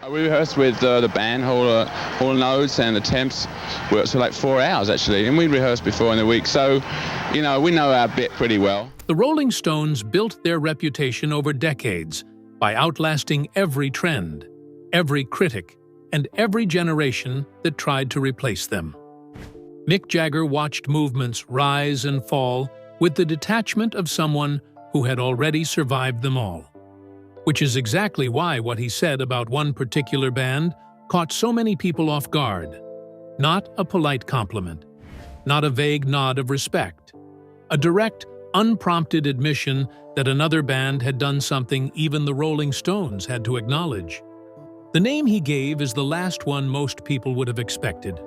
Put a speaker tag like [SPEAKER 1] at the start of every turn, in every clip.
[SPEAKER 1] We rehearsed with the band, all notes and the temps worked for like 4 hours actually, and we rehearsed before in the week, so we know our bit pretty well.
[SPEAKER 2] The Rolling Stones built their reputation over decades by outlasting every trend, every critic, and every generation that tried to replace them. Mick Jagger watched movements rise and fall with the detachment of someone who had already survived them all. Which is exactly why what he said about one particular band caught so many people off guard. Not a polite compliment, not a vague nod of respect, a direct, unprompted admission that another band had done something even the Rolling Stones had to acknowledge. The name he gave is the last one most people would have expected.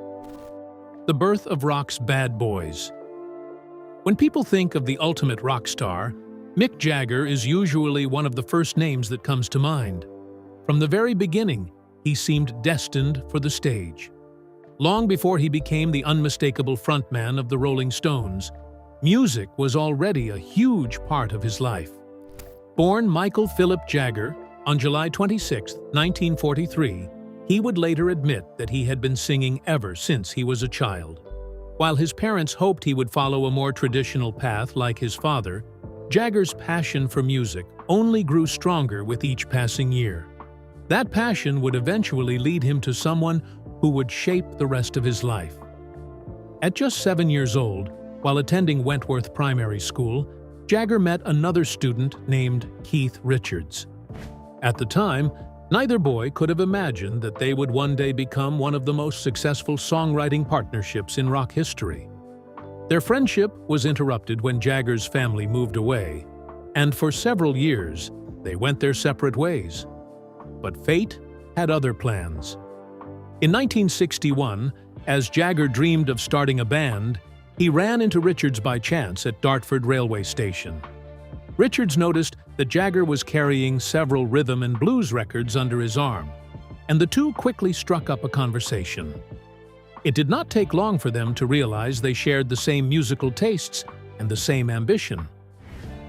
[SPEAKER 2] The birth of rock's bad boys. When people think of the ultimate rock star, Mick Jagger is usually one of the first names that comes to mind. From the very beginning, he seemed destined for the stage. Long before he became the unmistakable frontman of the Rolling Stones, music was already a huge part of his life. Born Michael Philip Jagger on July 26, 1943, he would later admit that he had been singing ever since he was a child. While his parents hoped he would follow a more traditional path like his father, Jagger's passion for music only grew stronger with each passing year. That passion would eventually lead him to someone who would shape the rest of his life. At just 7 years old, while attending Wentworth Primary School, Jagger met another student named Keith Richards. At the time, neither boy could have imagined that they would one day become one of the most successful songwriting partnerships in rock history. Their friendship was interrupted when Jagger's family moved away, and for several years, they went their separate ways. But fate had other plans. In 1961, as Jagger dreamed of starting a band, he ran into Richards by chance at Dartford railway station. Richards noticed that Jagger was carrying several rhythm and blues records under his arm, and the two quickly struck up a conversation. It did not take long for them to realize they shared the same musical tastes and the same ambition.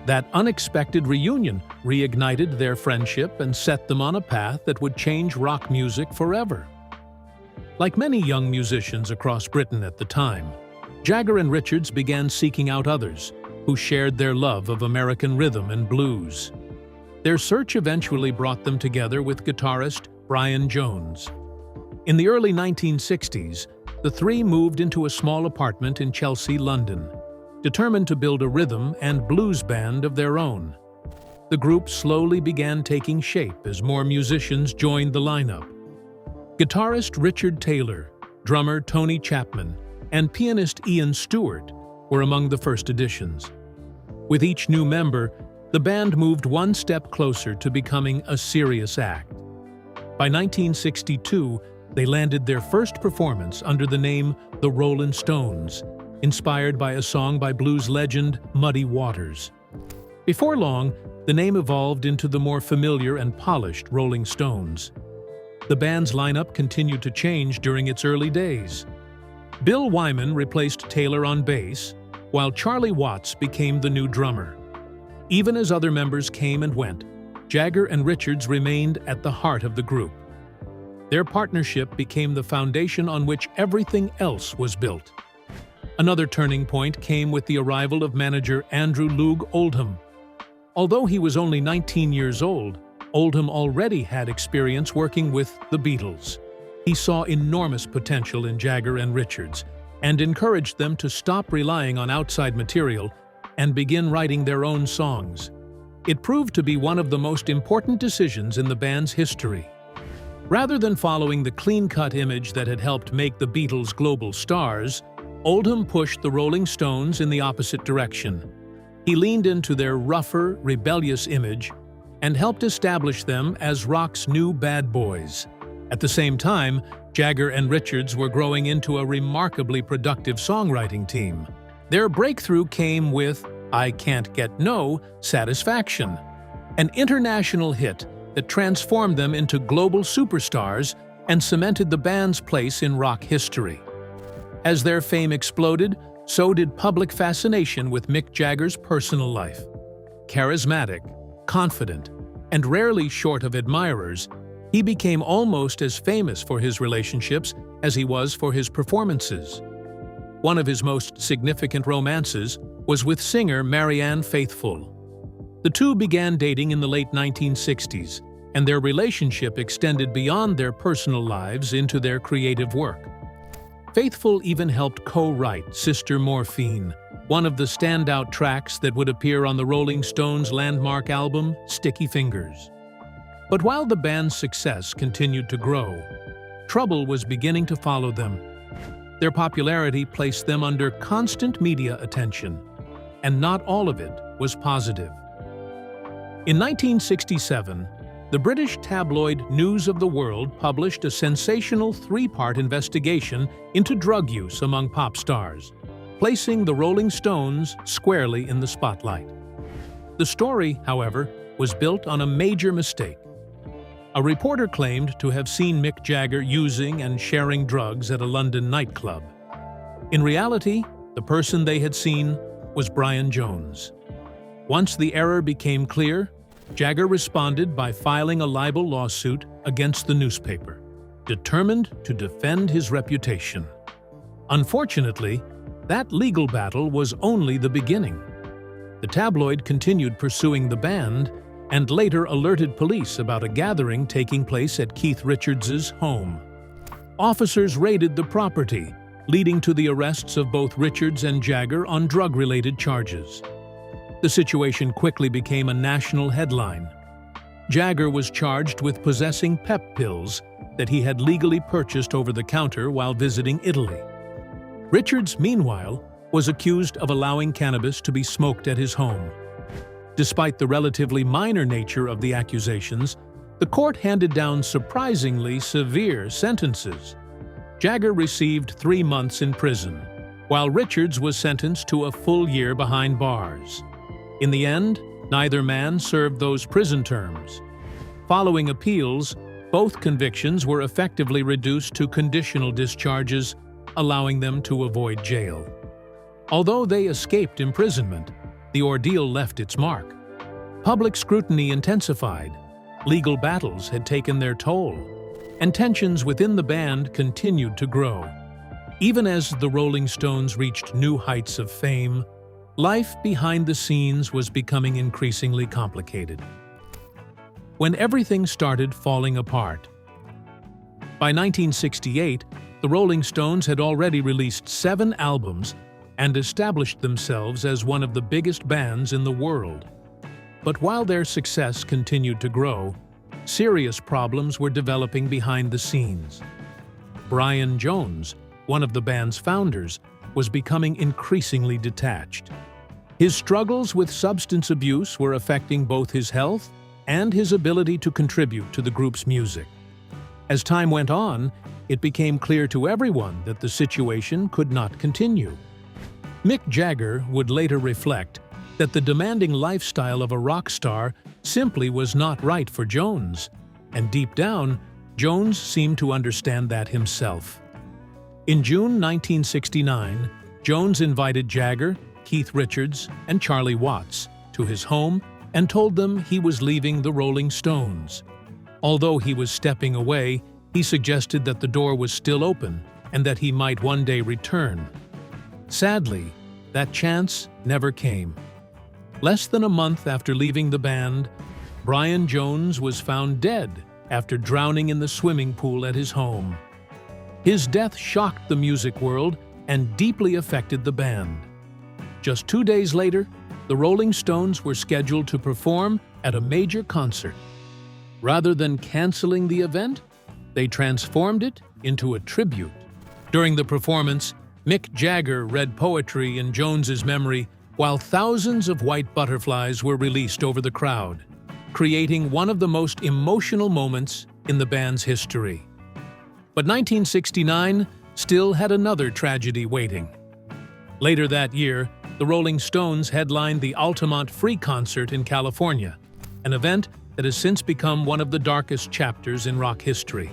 [SPEAKER 2] That unexpected reunion reignited their friendship and set them on a path that would change rock music forever. Like many young musicians across Britain at the time, Jagger and Richards began seeking out others who shared their love of American rhythm and blues. Their search eventually brought them together with guitarist Brian Jones. In the early 1960s, the three moved into a small apartment in Chelsea, London, determined to build a rhythm and blues band of their own. The group slowly began taking shape as more musicians joined the lineup. Guitarist Richard Taylor, drummer Tony Chapman, and pianist Ian Stewart were among the first additions. With each new member, the band moved one step closer to becoming a serious act. By 1962, they landed their first performance under the name The Rolling Stones, inspired by a song by blues legend Muddy Waters. Before long, the name evolved into the more familiar and polished Rolling Stones. The band's lineup continued to change during its early days. Bill Wyman replaced Taylor on bass, while Charlie Watts became the new drummer. Even as other members came and went, Jagger and Richards remained at the heart of the group. Their partnership became the foundation on which everything else was built. Another turning point came with the arrival of manager Andrew Loog Oldham. Although he was only 19 years old, Oldham already had experience working with the Beatles. He saw enormous potential in Jagger and Richards and encouraged them to stop relying on outside material and begin writing their own songs. It proved to be one of the most important decisions in the band's history. Rather than following the clean-cut image that had helped make the Beatles global stars, Oldham pushed the Rolling Stones in the opposite direction. He leaned into their rougher, rebellious image and helped establish them as rock's new bad boys. At the same time, Jagger and Richards were growing into a remarkably productive songwriting team. Their breakthrough came with I Can't Get No Satisfaction, an international hit that transformed them into global superstars and cemented the band's place in rock history. As their fame exploded, so did public fascination with Mick Jagger's personal life. Charismatic, confident, and rarely short of admirers, He became almost as famous for his relationships as he was for his performances. One of his most significant romances was with singer Marianne Faithfull. The two began dating in the late 1960s, and their relationship extended beyond their personal lives into their creative work. Faithfull even helped co-write Sister Morphine, one of the standout tracks that would appear on the Rolling Stones' landmark album, Sticky Fingers. But while the band's success continued to grow, trouble was beginning to follow them. Their popularity placed them under constant media attention, and not all of it was positive. In 1967, the British tabloid News of the World published a sensational three-part investigation into drug use among pop stars, placing the Rolling Stones squarely in the spotlight. The story, however, was built on a major mistake. A reporter claimed to have seen Mick Jagger using and sharing drugs at a London nightclub. In reality, the person they had seen was Brian Jones. Once the error became clear, Jagger responded by filing a libel lawsuit against the newspaper, determined to defend his reputation. Unfortunately, that legal battle was only the beginning. The tabloid continued pursuing the band and later alerted police about a gathering taking place at Keith Richards' home. Officers raided the property, leading to the arrests of both Richards and Jagger on drug-related charges. The situation quickly became a national headline. Jagger was charged with possessing pep pills that he had legally purchased over the counter while visiting Italy. Richards, meanwhile, was accused of allowing cannabis to be smoked at his home. Despite the relatively minor nature of the accusations, the court handed down surprisingly severe sentences. Jagger received 3 months in prison, while Richards was sentenced to a full year behind bars. In the end, neither man served those prison terms. Following appeals, both convictions were effectively reduced to conditional discharges, allowing them to avoid jail. Although they escaped imprisonment, the ordeal left its mark. Public scrutiny intensified, legal battles had taken their toll, and tensions within the band continued to grow. Even as the Rolling Stones reached new heights of fame, life behind the scenes was becoming increasingly complicated. When everything started falling apart. By 1968, the Rolling Stones had already released 7 albums and established themselves as one of the biggest bands in the world. But while their success continued to grow, serious problems were developing behind the scenes. Brian Jones, one of the band's founders, was becoming increasingly detached. His struggles with substance abuse were affecting both his health and his ability to contribute to the group's music. As time went on, it became clear to everyone that the situation could not continue. Mick Jagger would later reflect that the demanding lifestyle of a rock star simply was not right for Jones, and deep down, Jones seemed to understand that himself. In June 1969, Jones invited Jagger, Keith Richards, and Charlie Watts to his home and told them he was leaving the Rolling Stones. Although he was stepping away, he suggested that the door was still open and that he might one day return. Sadly, that chance never came. Less than a month after leaving the band, Brian Jones was found dead after drowning in the swimming pool at his home. His death shocked the music world and deeply affected the band. Just 2 days later, the Rolling Stones were scheduled to perform at a major concert. Rather than canceling the event, they transformed it into a tribute. During the performance, Mick Jagger read poetry in Jones's memory while thousands of white butterflies were released over the crowd, creating one of the most emotional moments in the band's history. But 1969 still had another tragedy waiting. Later that year, the Rolling Stones headlined the Altamont Free Concert in California, an event that has since become one of the darkest chapters in rock history.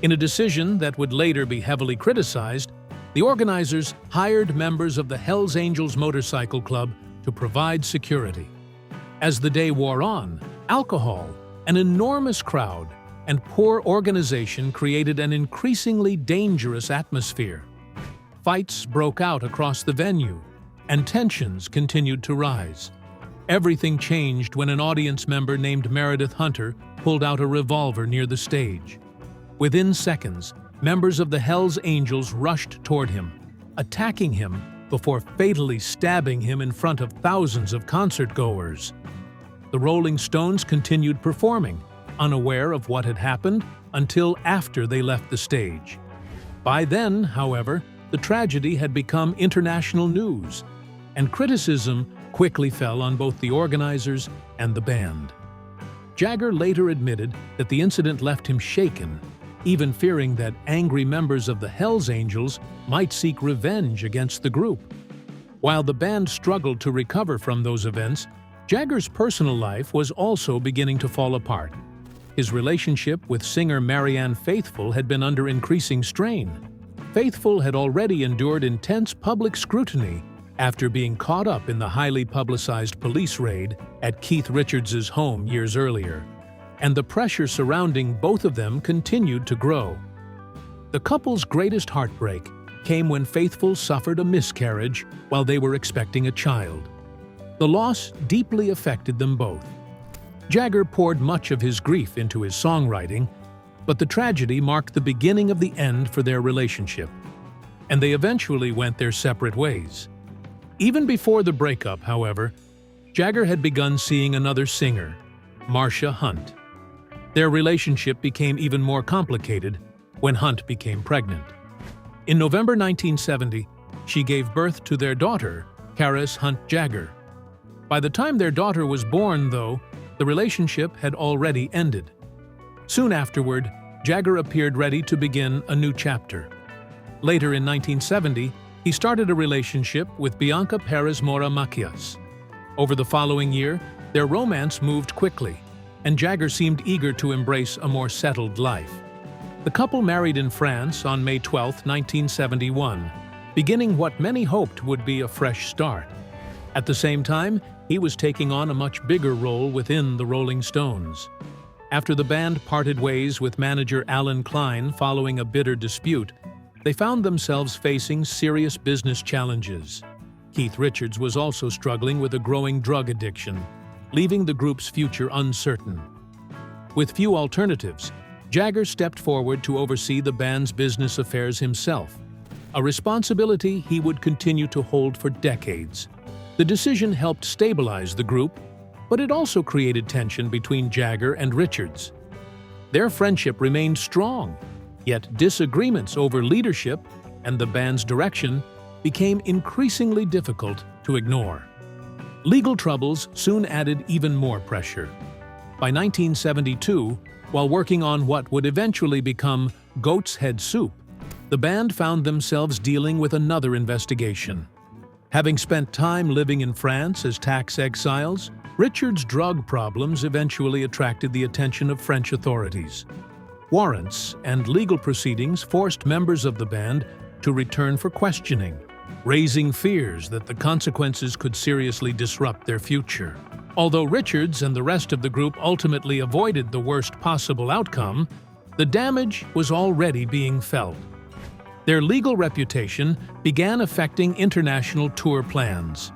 [SPEAKER 2] In a decision that would later be heavily criticized, the organizers hired members of the Hells Angels Motorcycle Club to provide security. As the day wore on, alcohol, an enormous crowd, and poor organization created an increasingly dangerous atmosphere. Fights broke out across the venue, and tensions continued to rise. Everything changed when an audience member named Meredith Hunter pulled out a revolver near the stage. Within seconds, members of the Hells Angels rushed toward him, attacking him before fatally stabbing him in front of thousands of concertgoers. The Rolling Stones continued performing, unaware of what had happened until after they left the stage. By then, however, the tragedy had become international news, and criticism quickly fell on both the organizers and the band. Jagger later admitted that the incident left him shaken, even fearing that angry members of the Hells Angels might seek revenge against the group. While the band struggled to recover from those events, Jagger's personal life was also beginning to fall apart. His relationship with singer Marianne Faithfull had been under increasing strain. Faithfull had already endured intense public scrutiny after being caught up in the highly publicized police raid at Keith Richards' home years earlier, and the pressure surrounding both of them continued to grow. The couple's greatest heartbreak came when Faithfull suffered a miscarriage while they were expecting a child. The loss deeply affected them both. Jagger poured much of his grief into his songwriting, but the tragedy marked the beginning of the end for their relationship, and they eventually went their separate ways. Even before the breakup, however, Jagger had begun seeing another singer, Marcia Hunt. Their relationship became even more complicated when Hunt became pregnant. In November 1970, she gave birth to their daughter, Karis Hunt Jagger. By the time their daughter was born, though, the relationship had already ended. Soon afterward, Jagger appeared ready to begin a new chapter. Later in 1970, he started a relationship with Bianca Perez Mora Macias. Over the following year, their romance moved quickly, and Jagger seemed eager to embrace a more settled life. The couple married in France on May 12, 1971, beginning what many hoped would be a fresh start. At the same time, he was taking on a much bigger role within the Rolling Stones. After the band parted ways with manager Alan Klein following a bitter dispute, they found themselves facing serious business challenges. Keith Richards was also struggling with a growing drug addiction, leaving the group's future uncertain. With few alternatives, Jagger stepped forward to oversee the band's business affairs himself, a responsibility he would continue to hold for decades. The decision helped stabilize the group, but it also created tension between Jagger and Richards. Their friendship remained strong, yet disagreements over leadership and the band's direction became increasingly difficult to ignore. Legal troubles soon added even more pressure. By 1972, while working on what would eventually become Goat's Head Soup, the band found themselves dealing with another investigation. Having spent time living in France as tax exiles, Richards' drug problems eventually attracted the attention of French authorities. Warrants and legal proceedings forced members of the band to return for questioning, raising fears that the consequences could seriously disrupt their future. Although Richards and the rest of the group ultimately avoided the worst possible outcome, the damage was already being felt. Their legal reputation began affecting international tour plans.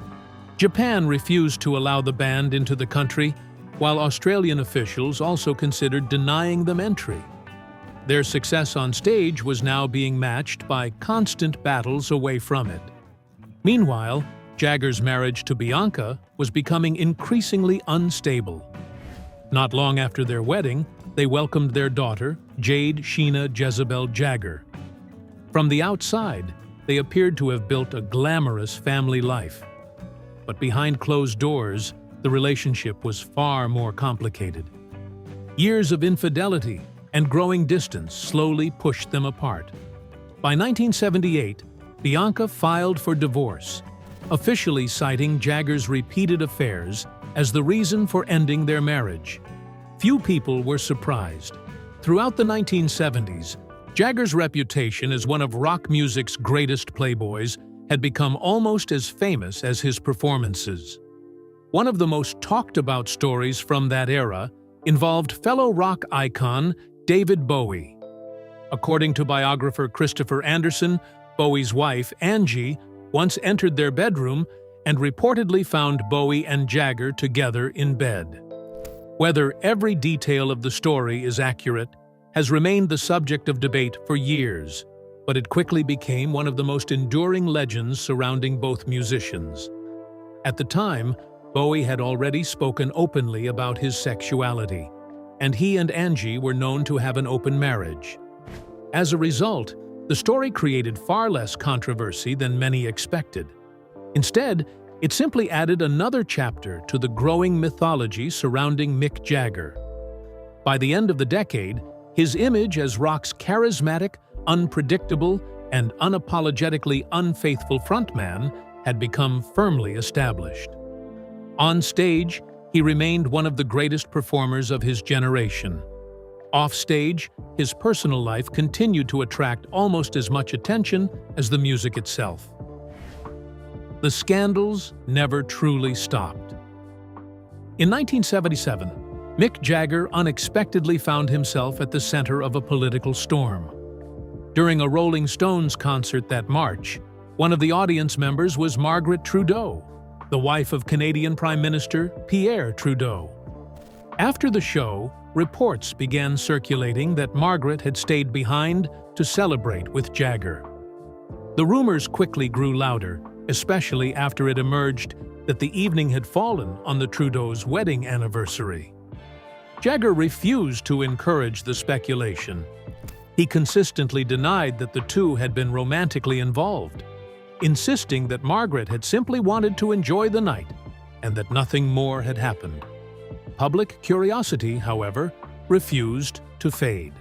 [SPEAKER 2] Japan refused to allow the band into the country, while Australian officials also considered denying them entry. Their success on stage was now being matched by constant battles away from it. Meanwhile, Jagger's marriage to Bianca was becoming increasingly unstable. Not long after their wedding, they welcomed their daughter, Jade Sheena Jezebel Jagger. From the outside, they appeared to have built a glamorous family life. But behind closed doors, the relationship was far more complicated. Years of infidelity and growing distance slowly pushed them apart. By 1978, Bianca filed for divorce, officially citing Jagger's repeated affairs as the reason for ending their marriage. Few people were surprised. Throughout the 1970s, Jagger's reputation as one of rock music's greatest playboys had become almost as famous as his performances. One of the most talked about stories from that era involved fellow rock icon David Bowie. According to biographer Christopher Anderson, Bowie's wife, Angie, once entered their bedroom and reportedly found Bowie and Jagger together in bed. Whether every detail of the story is accurate has remained the subject of debate for years, but it quickly became one of the most enduring legends surrounding both musicians. At the time, Bowie had already spoken openly about his sexuality, and he and Angie were known to have an open marriage. As a result, the story created far less controversy than many expected. Instead, it simply added another chapter to the growing mythology surrounding Mick Jagger. By the end of the decade, his image as rock's charismatic, unpredictable, and unapologetically unfaithful frontman had become firmly established. On stage, he remained one of the greatest performers of his generation. Off-stage, his personal life continued to attract almost as much attention as the music itself. The scandals never truly stopped. In 1977, Mick Jagger unexpectedly found himself at the center of a political storm. During a Rolling Stones concert that March, one of the audience members was Margaret Trudeau, the wife of Canadian Prime Minister Pierre Trudeau. After the show, reports began circulating that Margaret had stayed behind to celebrate with Jagger. The rumors quickly grew louder, especially after it emerged that the evening had fallen on the Trudeau's wedding anniversary. Jagger refused to encourage the speculation. He consistently denied that the two had been romantically involved, insisting that Margaret had simply wanted to enjoy the night and that nothing more had happened. Public curiosity, however, refused to fade.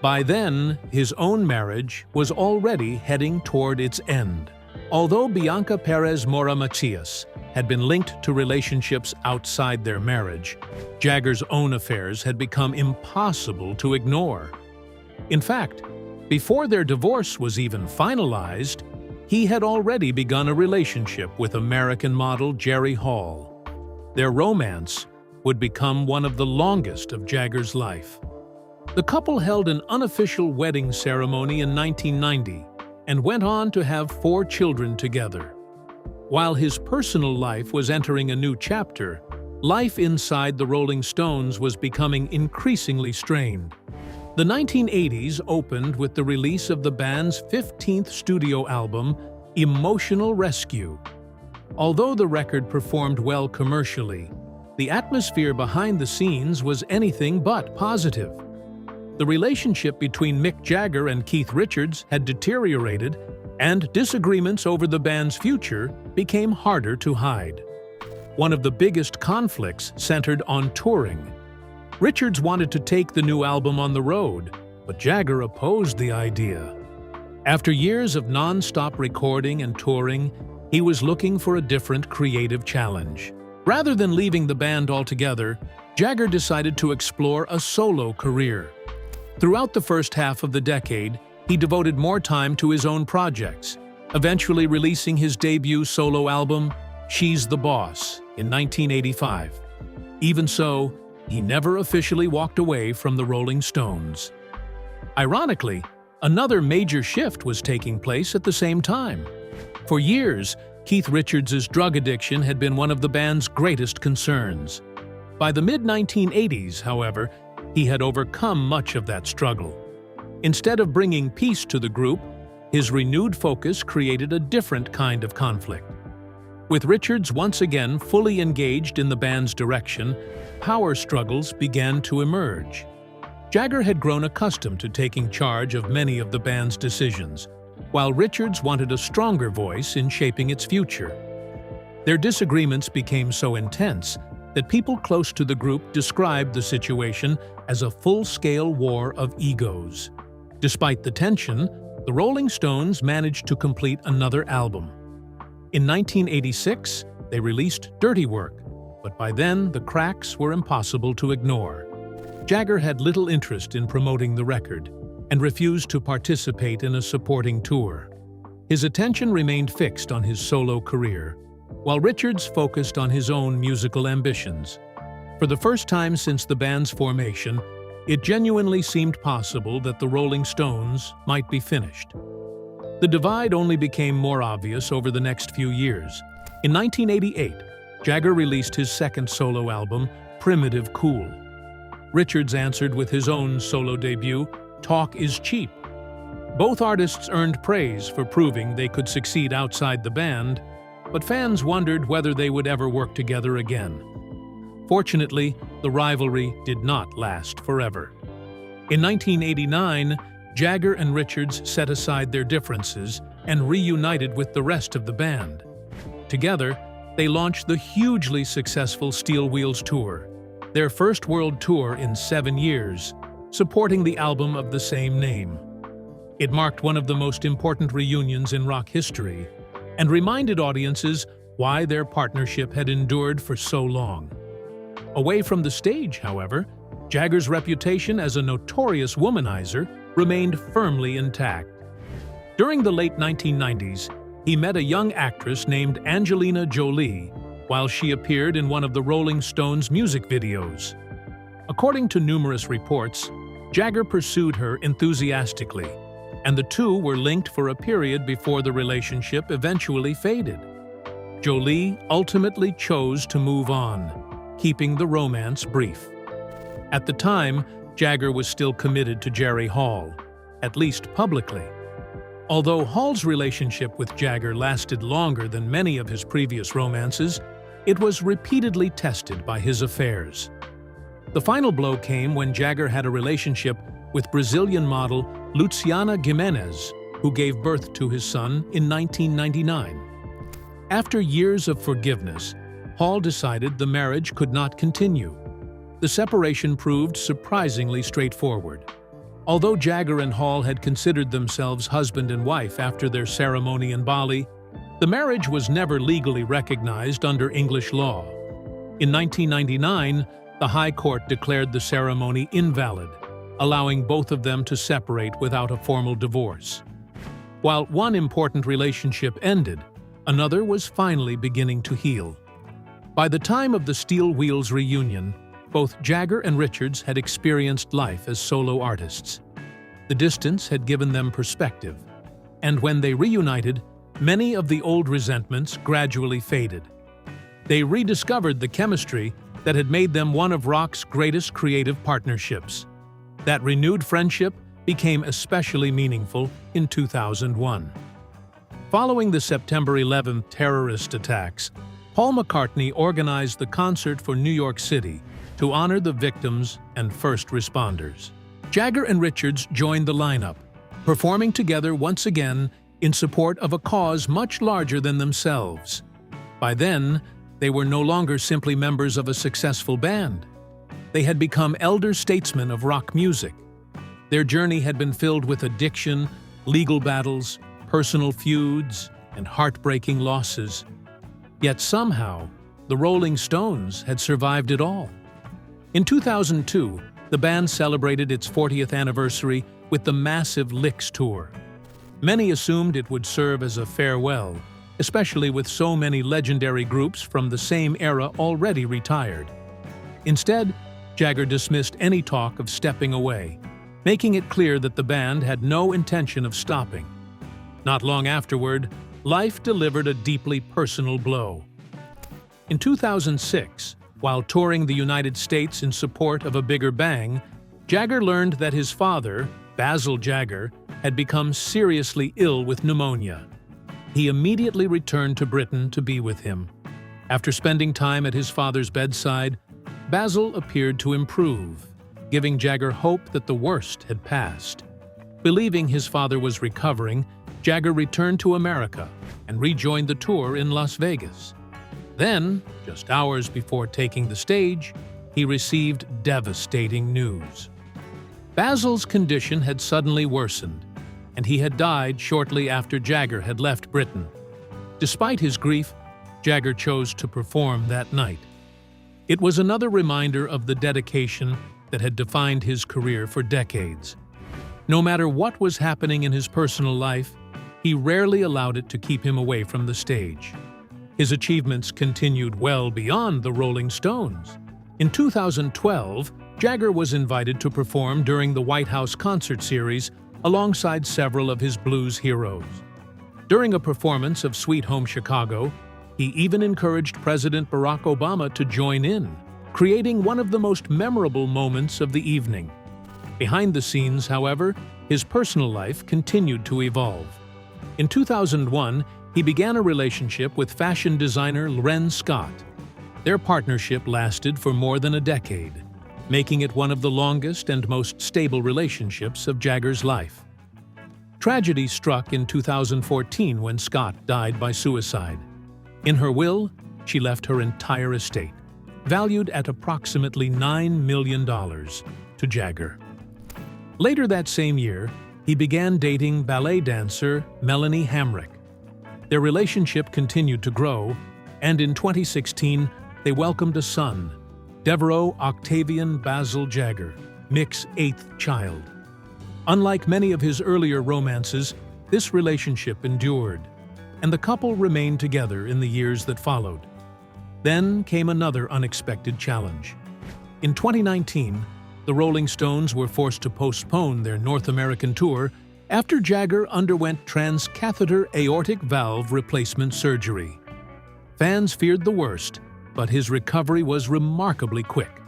[SPEAKER 2] By then, his own marriage was already heading toward its end. Although Bianca Perez Mora Macias had been linked to relationships outside their marriage, Jagger's own affairs had become impossible to ignore. In fact, before their divorce was even finalized, he had already begun a relationship with American model Jerry Hall. Their romance would become one of the longest of Jagger's life. The couple held an unofficial wedding ceremony in 1990 and went on to have 4 children together. While his personal life was entering a new chapter, life inside the Rolling Stones was becoming increasingly strained. The 1980s opened with the release of the band's 15th studio album, Emotional Rescue. Although the record performed well commercially, the atmosphere behind the scenes was anything but positive. The relationship between Mick Jagger and Keith Richards had deteriorated, and disagreements over the band's future became harder to hide. One of the biggest conflicts centered on touring. Richards wanted to take the new album on the road, but Jagger opposed the idea. After years of non-stop recording and touring, he was looking for a different creative challenge. Rather than leaving the band altogether, Jagger decided to explore a solo career. Throughout the first half of the decade, he devoted more time to his own projects, eventually releasing his debut solo album, She's the Boss, in 1985. Even so, he never officially walked away from the Rolling Stones. Ironically, another major shift was taking place at the same time. For years, Keith Richards' drug addiction had been one of the band's greatest concerns. By the mid-1980s, however, he had overcome much of that struggle. Instead of bringing peace to the group, his renewed focus created a different kind of conflict. With Richards once again fully engaged in the band's direction, power struggles began to emerge. Jagger had grown accustomed to taking charge of many of the band's decisions, while Richards wanted a stronger voice in shaping its future. Their disagreements became so intense that people close to the group described the situation as a full-scale war of egos. Despite the tension, the Rolling Stones managed to complete another album. In 1986, they released Dirty Work, but by then the cracks were impossible to ignore. Jagger had little interest in promoting the record and refused to participate in a supporting tour. His attention remained fixed on his solo career, while Richards focused on his own musical ambitions. For the first time since the band's formation, it genuinely seemed possible that the Rolling Stones might be finished. The divide only became more obvious over the next few years. In 1988, Jagger released his second solo album, Primitive Cool. Richards answered with his own solo debut, Talk Is Cheap. Both artists earned praise for proving they could succeed outside the band, but fans wondered whether they would ever work together again. Fortunately, the rivalry did not last forever. In 1989, Jagger and Richards set aside their differences and reunited with the rest of the band. Together, they launched the hugely successful Steel Wheels Tour, their first world tour in 7 years, supporting the album of the same name. It marked one of the most important reunions in rock history and reminded audiences why their partnership had endured for so long. Away from the stage, however, Jagger's reputation as a notorious womanizer remained firmly intact. During the late 1990s, he met a young actress named Angelina Jolie while she appeared in one of the Rolling Stones' music videos. According to numerous reports, Jagger pursued her enthusiastically, and the two were linked for a period before the relationship eventually faded. Jolie ultimately chose to move on, keeping the romance brief. At the time, Jagger was still committed to Jerry Hall, at least publicly. Although Hall's relationship with Jagger lasted longer than many of his previous romances, it was repeatedly tested by his affairs. The final blow came when Jagger had a relationship with Brazilian model Luciana Gimenez, who gave birth to his son in 1999. After years of forgiveness, Hall decided the marriage could not continue. The separation proved surprisingly straightforward. Although Jagger and Hall had considered themselves husband and wife after their ceremony in Bali, the marriage was never legally recognized under English law. In 1999, the High Court declared the ceremony invalid, allowing both of them to separate without a formal divorce. While one important relationship ended, another was finally beginning to heal. By the time of the Steel Wheels reunion, both Jagger and Richards had experienced life as solo artists. The distance had given them perspective, and when they reunited, many of the old resentments gradually faded. They rediscovered the chemistry that had made them one of rock's greatest creative partnerships. That renewed friendship became especially meaningful in 2001. Following the September 11th terrorist attacks, Paul McCartney organized the concert for New York City to honor the victims and first responders. Jagger and Richards joined the lineup, performing together once again in support of a cause much larger than themselves. By then, they were no longer simply members of a successful band. They had become elder statesmen of rock music. Their journey had been filled with addiction, legal battles, personal feuds, and heartbreaking losses. Yet somehow, the Rolling Stones had survived it all. In 2002, the band celebrated its 40th anniversary with the massive Licks tour. Many assumed it would serve as a farewell, especially with so many legendary groups from the same era already retired. Instead, Jagger dismissed any talk of stepping away, making it clear that the band had no intention of stopping. Not long afterward, life delivered a deeply personal blow. In 2006, while touring the United States in support of a bigger bang, Jagger learned that his father, Basil Jagger, had become seriously ill with pneumonia. He immediately returned to Britain to be with him. After spending time at his father's bedside, Basil appeared to improve, giving Jagger hope that the worst had passed. Believing his father was recovering, Jagger returned to America and rejoined the tour in Las Vegas. Then, just hours before taking the stage, he received devastating news. Basil's condition had suddenly worsened, and he had died shortly after Jagger had left Britain. Despite his grief, Jagger chose to perform that night. It was another reminder of the dedication that had defined his career for decades. No matter what was happening in his personal life, he rarely allowed it to keep him away from the stage. His achievements continued well beyond the Rolling Stones. In 2012, Jagger was invited to perform during the White House concert series alongside several of his blues heroes. During a performance of Sweet Home Chicago, he even encouraged President Barack Obama to join in, creating one of the most memorable moments of the evening. Behind the scenes, however, his personal life continued to evolve. In 2001, he began a relationship with fashion designer Len Scott. Their partnership lasted for more than a decade, making it one of the longest and most stable relationships of Jagger's life. Tragedy struck in 2014 when Scott died by suicide. In her will, she left her entire estate, valued at approximately $9 million, to Jagger. Later that same year, he began dating ballet dancer Melanie Hamrick. Their relationship continued to grow, and in 2016, they welcomed a son, Devereaux Octavian Basil Jagger, Mick's 8th child. Unlike many of his earlier romances, this relationship endured, and the couple remained together in the years that followed. Then came another unexpected challenge. In 2019, the Rolling Stones were forced to postpone their North American tour after Jagger underwent transcatheter aortic valve replacement surgery. Fans feared the worst, but his recovery was remarkably quick.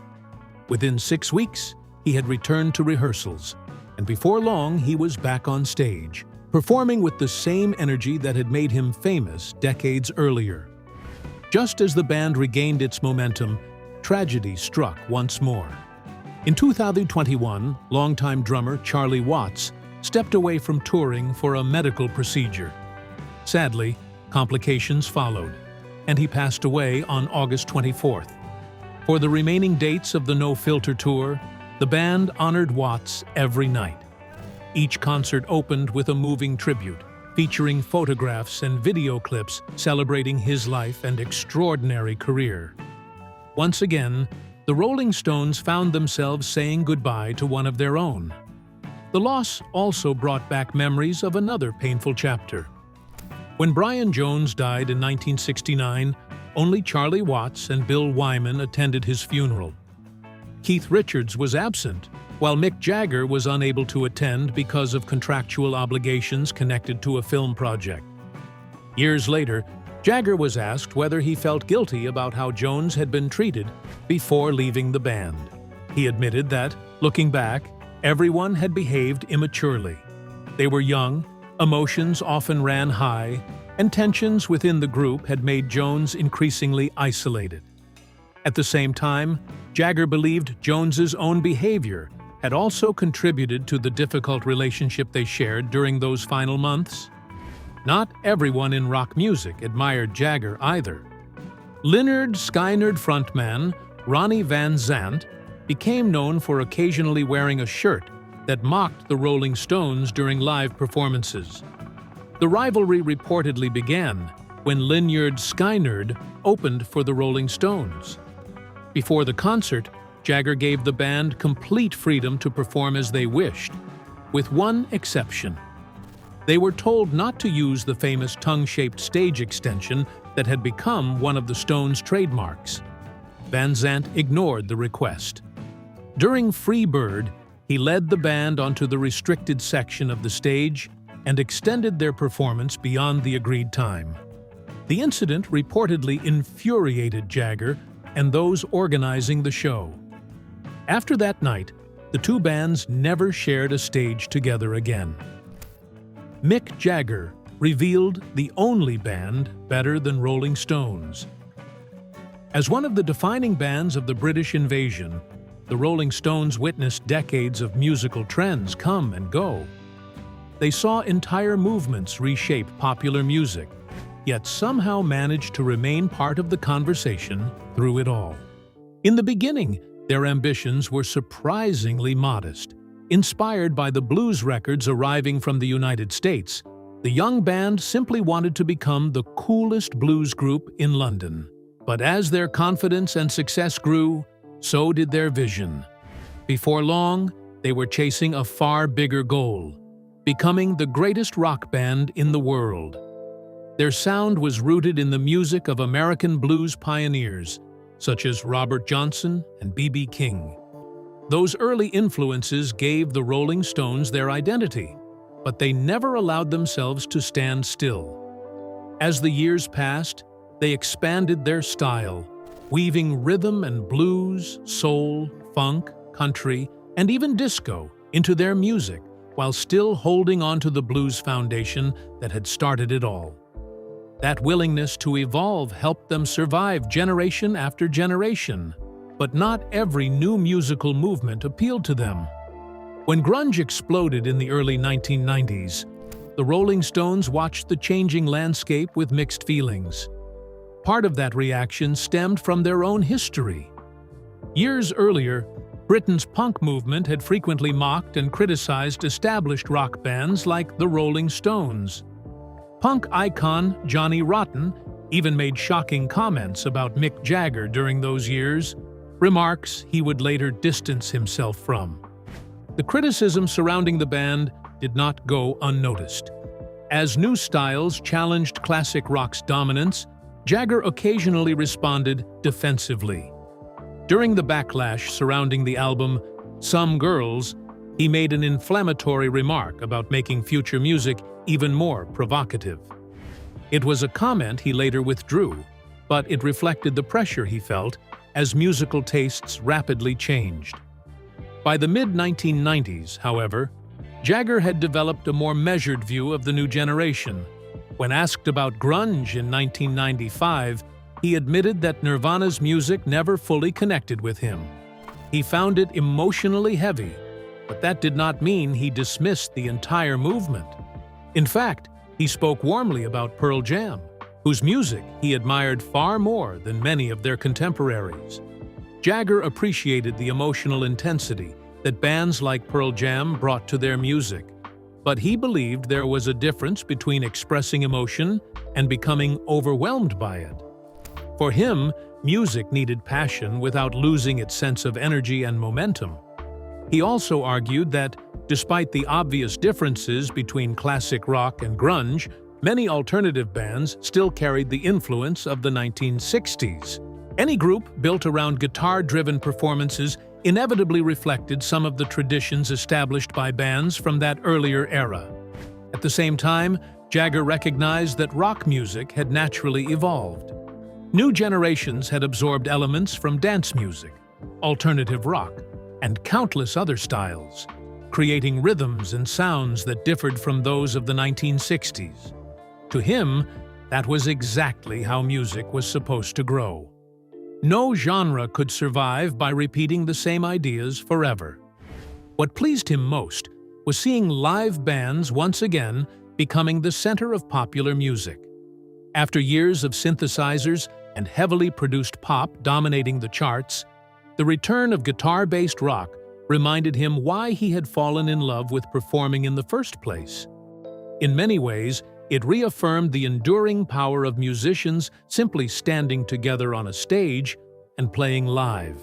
[SPEAKER 2] Within 6 weeks, he had returned to rehearsals, and before long he was back on stage, performing with the same energy that had made him famous decades earlier. Just as the band regained its momentum, tragedy struck once more. In 2021, longtime drummer Charlie Watts stepped away from touring for a medical procedure. Sadly, complications followed, and he passed away on August 24th. For the remaining dates of the No Filter tour, the band honored Watts every night. Each concert opened with a moving tribute, featuring photographs and video clips celebrating his life and extraordinary career. Once again, the Rolling Stones found themselves saying goodbye to one of their own. The loss also brought back memories of another painful chapter. When Brian Jones died in 1969, only Charlie Watts and Bill Wyman attended his funeral. Keith Richards was absent, while Mick Jagger was unable to attend because of contractual obligations connected to a film project. Years later, Jagger was asked whether he felt guilty about how Jones had been treated before leaving the band. He admitted that, looking back, everyone had behaved immaturely. They were young, emotions often ran high, and tensions within the group had made Jones increasingly isolated. At the same time, Jagger believed Jones's own behavior had also contributed to the difficult relationship they shared during those final months. Not everyone in rock music admired Jagger either. Lynyrd Skynyrd frontman Ronnie Van Zant became known for occasionally wearing a shirt that mocked the Rolling Stones during live performances. The rivalry reportedly began when Lynyrd Skynyrd opened for the Rolling Stones. Before the concert, Jagger gave the band complete freedom to perform as they wished, with one exception. They were told not to use the famous tongue-shaped stage extension that had become one of the Stones' trademarks. Van Zant ignored the request. During Free Bird, he led the band onto the restricted section of the stage and extended their performance beyond the agreed time. The incident reportedly infuriated Jagger and those organizing the show. After that night, the two bands never shared a stage together again. Mick Jagger revealed the only band better than Rolling Stones. As one of the defining bands of the British invasion, the Rolling Stones witnessed decades of musical trends come and go. They saw entire movements reshape popular music, yet somehow managed to remain part of the conversation through it all. In the beginning, their ambitions were surprisingly modest. Inspired by the blues records arriving from the United States, the young band simply wanted to become the coolest blues group in London. But as their confidence and success grew, so did their vision. Before long, they were chasing a far bigger goal: becoming the greatest rock band in the world. Their sound was rooted in the music of American blues pioneers, such as Robert Johnson and B.B. King. Those early influences gave the Rolling Stones their identity, but they never allowed themselves to stand still. As the years passed, they expanded their style, weaving rhythm and blues, soul, funk, country, and even disco into their music, while still holding on to the blues foundation that had started it all. That willingness to evolve helped them survive generation after generation, but not every new musical movement appealed to them. When grunge exploded in the early 1990s, the Rolling Stones watched the changing landscape with mixed feelings. Part of that reaction stemmed from their own history. Years earlier, Britain's punk movement had frequently mocked and criticized established rock bands like the Rolling Stones. Punk icon Johnny Rotten even made shocking comments about Mick Jagger during those years, remarks he would later distance himself from. The criticism surrounding the band did not go unnoticed. As new styles challenged classic rock's dominance, Jagger occasionally responded defensively. During the backlash surrounding the album Some Girls, he made an inflammatory remark about making future music even more provocative. It was a comment he later withdrew, but it reflected the pressure he felt as musical tastes rapidly changed. By the mid-1990s, however, Jagger had developed a more measured view of the new generation. When asked about grunge in 1995, he admitted that Nirvana's music never fully connected with him. He found it emotionally heavy, but that did not mean he dismissed the entire movement. In fact, he spoke warmly about Pearl Jam, whose music he admired far more than many of their contemporaries. Jagger appreciated the emotional intensity that bands like Pearl Jam brought to their music, but he believed there was a difference between expressing emotion and becoming overwhelmed by it. For him, music needed passion without losing its sense of energy and momentum. He also argued that, despite the obvious differences between classic rock and grunge, many alternative bands still carried the influence of the 1960s. Any group built around guitar-driven performances inevitably reflected some of the traditions established by bands from that earlier era. At the same time, Jagger recognized that rock music had naturally evolved. New generations had absorbed elements from dance music, alternative rock, and countless other styles, creating rhythms and sounds that differed from those of the 1960s. To him, that was exactly how music was supposed to grow. No genre could survive by repeating the same ideas forever. What pleased him most was seeing live bands once again becoming the center of popular music. After years of synthesizers and heavily produced pop dominating the charts, the return of guitar-based rock reminded him why he had fallen in love with performing in the first place. In many ways, it reaffirmed the enduring power of musicians simply standing together on a stage and playing live.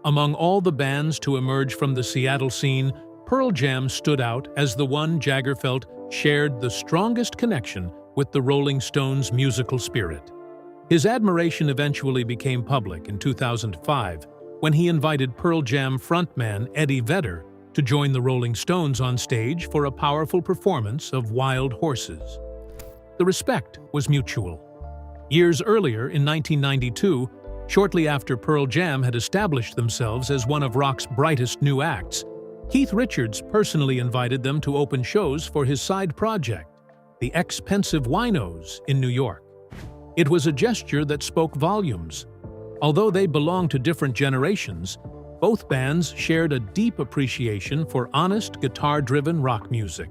[SPEAKER 2] Among all the bands to emerge from the Seattle scene, Pearl Jam stood out as the one Jagger felt shared the strongest connection with the Rolling Stones' musical spirit. His admiration eventually became public in 2005 when he invited Pearl Jam frontman Eddie Vedder to join the Rolling Stones on stage for a powerful performance of Wild Horses. The respect was mutual. Years earlier, in 1992, shortly after Pearl Jam had established themselves as one of rock's brightest new acts, Keith Richards personally invited them to open shows for his side project, the Expensive Winos in New York. It was a gesture that spoke volumes. Although they belonged to different generations, both bands shared a deep appreciation for honest, guitar-driven rock music.